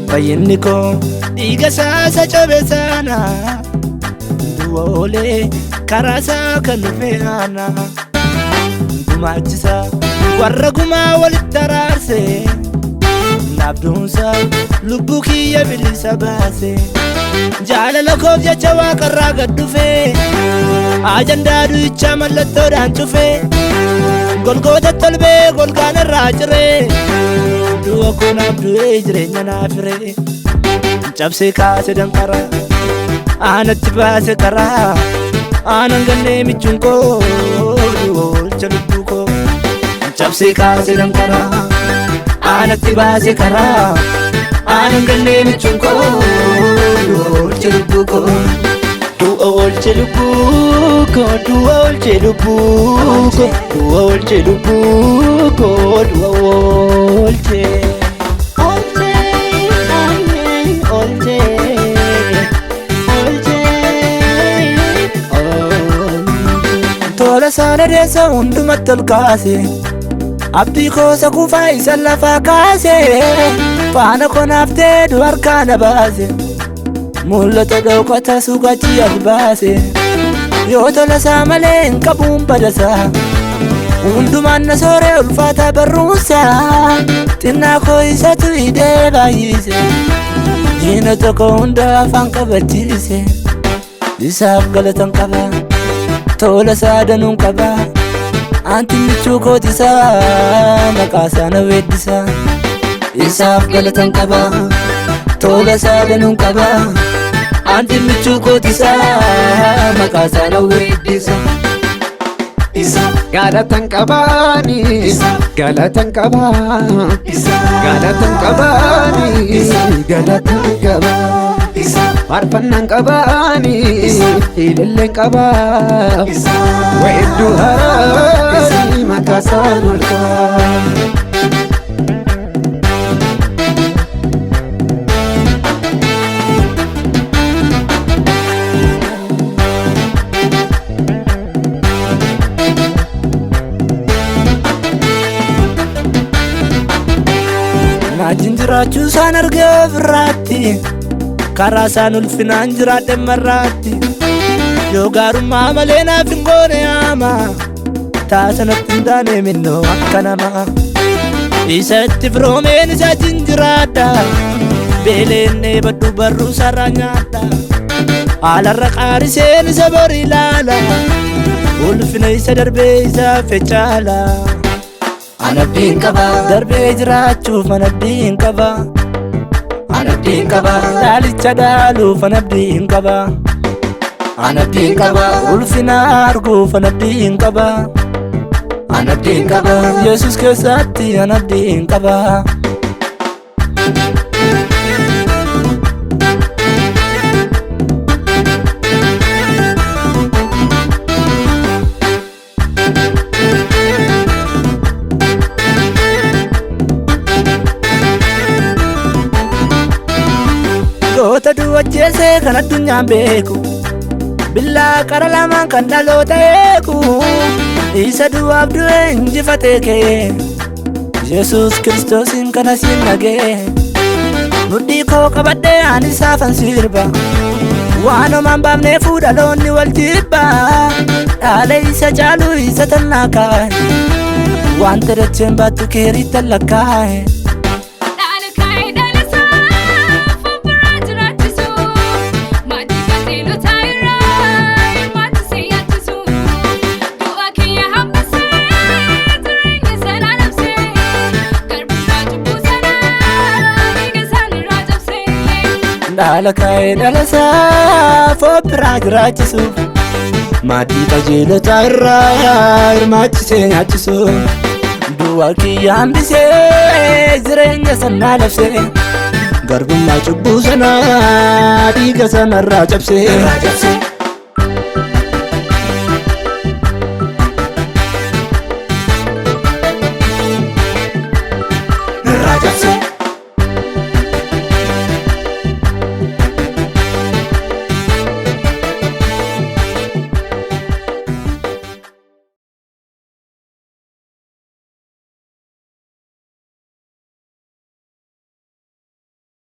Fayyiniko dhiiga saasa cabesana duwole karasa kan feana gumaachisa warra gumaa walitti araarse nabduunsa lubbuu kiyya bilisa baase jaalala koof jecha waaqarraa gad dhufe ajandaa du'icha mallattoodhaan cufe golgoota tolbee golgaan irraa cire du'a kun abdu'ee jireenya naaf hire cabsee kaase danqara aanatti baase karaa aanan gannee michuun koo oolcha lubbuu koo cabsee kaase danqara aanatti baase karaa aanan gannee michuun koo oolcha lubbuu koo du'a oolche lubbuu koo du'a oolche lubbuu koo du'a oolche lubbuu koo du'a oolche tola sana deessa hundumatti ol kaase abdii koosa kufaa isa lafaa kaase faana konaaftee dubarkaa na baase mul'ata dhokata suuqachi ati baase yoo tola isaa malee hin qabuun badasaa hundumaan na sooree ulfaataa barruunsaa xinnaa koo isatu hidhee baay'ise jiina tokko hunda afaan qabachiise isaaf galatan qaba tola isaa danuun qaba anti michuu kootisaa maqaasaa na weeddisa isaaf galatan qaba tola isaa danuun qaba anti michuu kootisaa maqaasaa na weeddisa galatan qabani galatan qaba galatan qabani galatan qaba farfannan qabani ililleen qaba weeddu harani maqaasaan ol qaba Jinjiraachuu isaan argee ofirraatti karaa isaan ulfinaan jiraadhe marraatti yoo gaarummaa malee naaf hin goone yaama taasanatti hin taane minnoo akka namaa isa itti firoomeen isa jinjiraadha beeleennee baddu barruu sarraa nyaadha haalarra qaariseen isa bori ilaala ulfina isa darbee isa fechaala anabdiin qaba darbee jiraachuuf anabdiin qaba anabdiin qaba dhaalicha dhaaluuf anabdiin qaba anabdiin qaba ulfina arguuf anabdiin qaba anabdiin qaba Yesus keessatti anabdiin qaba goota duwwacheesee kan addunyaan beeku billaa qara lamaan kan dhaloota eeku isa du'aaf du'e injifatee kee Yesus Kiristoosin kana siin nagee mudhii koo qabadhee ani isaafan sirba waan homaan baafneefuu dhaloonni wal jibba dhaala isa caalu isa tannaa kaa'e wanta dacheen baattu keeriittan lakkaa'e dhaala kaa'ee dhalasaa fobbiraa jiraachisuuf maatii qajeelotaa irraa hirmaachisee nyaachisuu du'a kiyya hambisee jireenya sanaa labsee garbummaa cubbuu sanaa dhiiga sanarraa cabsee